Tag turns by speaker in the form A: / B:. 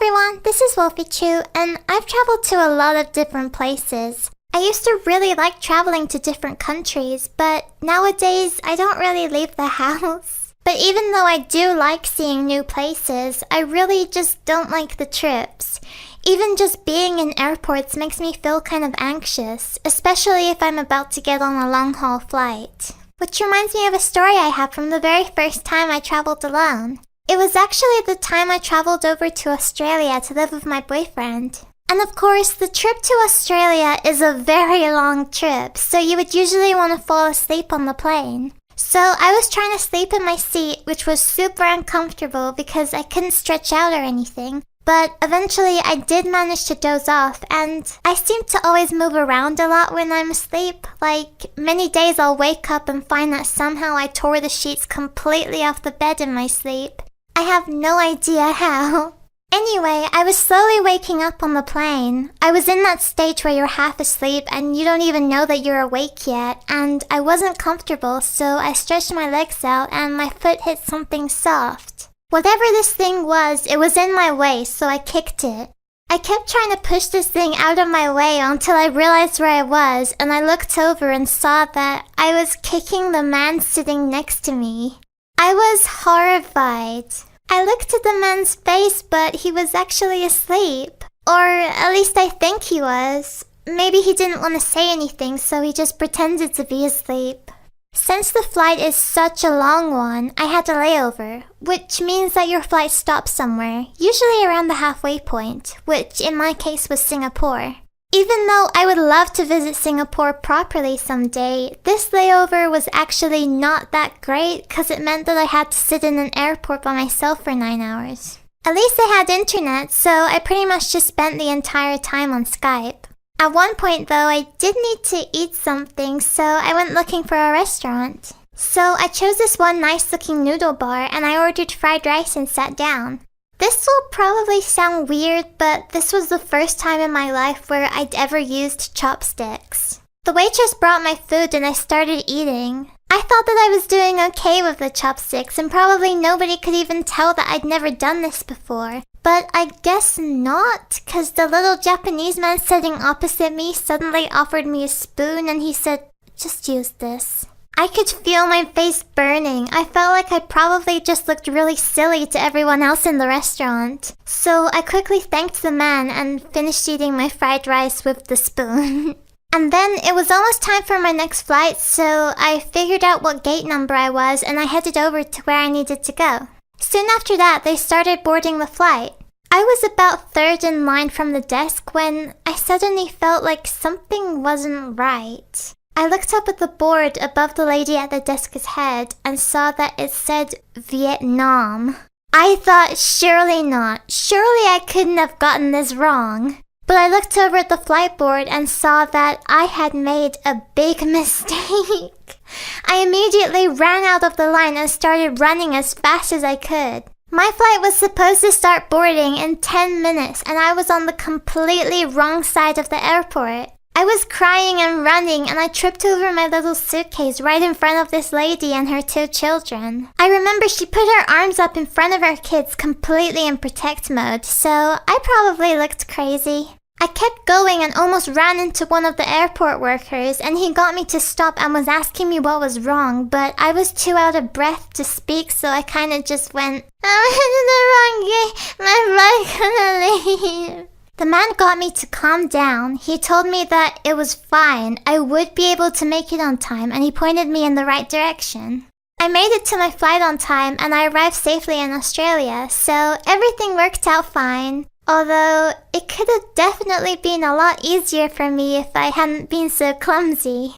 A: everyone, this is Wolfychu, and I've traveled to a lot of different places. I used to really like traveling to different countries, but nowadays I don't really leave the house. But even though I do like seeing new places, I really just don't like the trips. Even just being in airports makes me feel kind of anxious, especially if I'm about to get on a long-haul flight. Which reminds me of a story I have from the very first time I traveled alone. It was actually the time I traveled over to Australia to live with my boyfriend. And of course, the trip to Australia is a very long trip, so you would usually want to fall asleep on the plane. So I was trying to sleep in my seat, which was super uncomfortable because I couldn't stretch out or anything. But eventually I did manage to doze off, and I seem to always move around a lot when I'm asleep. Like, many days I'll wake up and find that somehow I tore the sheets completely off the bed in my sleep. I have no idea how. Anyway, I was slowly waking up on the plane. I was in that stage where you're half asleep and you don't even know that you're awake yet, and I wasn't comfortable, so I stretched my legs out and my foot hit something soft. Whatever this thing was, it was in my way, so I kicked it. I kept trying to push this thing out of my way until I realized where I was, and I looked over and saw that I was kicking the man sitting next to me. I was horrified. I looked at the man's face, but he was actually asleep. Or at least I think he was. Maybe he didn't want to say anything, so he just pretended to be asleep. Since the flight is such a long one, I had a layover, which means that your flight stops somewhere, usually around the halfway point, which in my case was Singapore. Even though I would love to visit Singapore properly someday, this layover was actually not that great because it meant that I had to sit in an airport by myself for 9 hours. At least I had internet, so I pretty much just spent the entire time on Skype. At one point though, I did need to eat something, so I went looking for a restaurant. So I chose this one nice looking noodle bar and I ordered fried rice and sat down. This will probably sound weird, but this was the first time in my life where I'd ever used chopsticks. The waitress brought my food and I started eating. I thought that I was doing okay with the chopsticks and probably nobody could even tell that I'd never done this before. But I guess not, cause the little Japanese man sitting opposite me suddenly offered me a spoon and he said, "Just use this." I could feel my face burning. I felt like I probably just looked really silly to everyone else in the restaurant. So I quickly thanked the man and finished eating my fried rice with the spoon. And then it was almost time for my next flight, so I figured out what gate number I was and I headed over to where I needed to go. Soon after that, they started boarding the flight. I was about third in line from the desk when I suddenly felt like something wasn't right. I looked up at the board above the lady at the desk's head and saw that it said Vietnam. I thought, surely not. Surely I couldn't have gotten this wrong. But I looked over at the flight board and saw that I had made a big mistake. I immediately ran out of the line and started running as fast as I could. My flight was supposed to start boarding in 10 minutes and I was on the completely wrong side of the airport. I was crying and running and I tripped over my little suitcase right in front of this lady and her 2 children. I remember she put her arms up in front of her kids completely in protect mode, so I probably looked crazy. I kept going and almost ran into one of the airport workers and he got me to stop and was asking me what was wrong, but I was too out of breath to speak, so I kinda just went, "I'm in the wrong gate, my flight's gonna leave." The man got me to calm down. He told me that it was fine, I would be able to make it on time, and he pointed me in the right direction. I made it to my flight on time and I arrived safely in Australia, so everything worked out fine. Although, it could have definitely been a lot easier for me if I hadn't been so clumsy.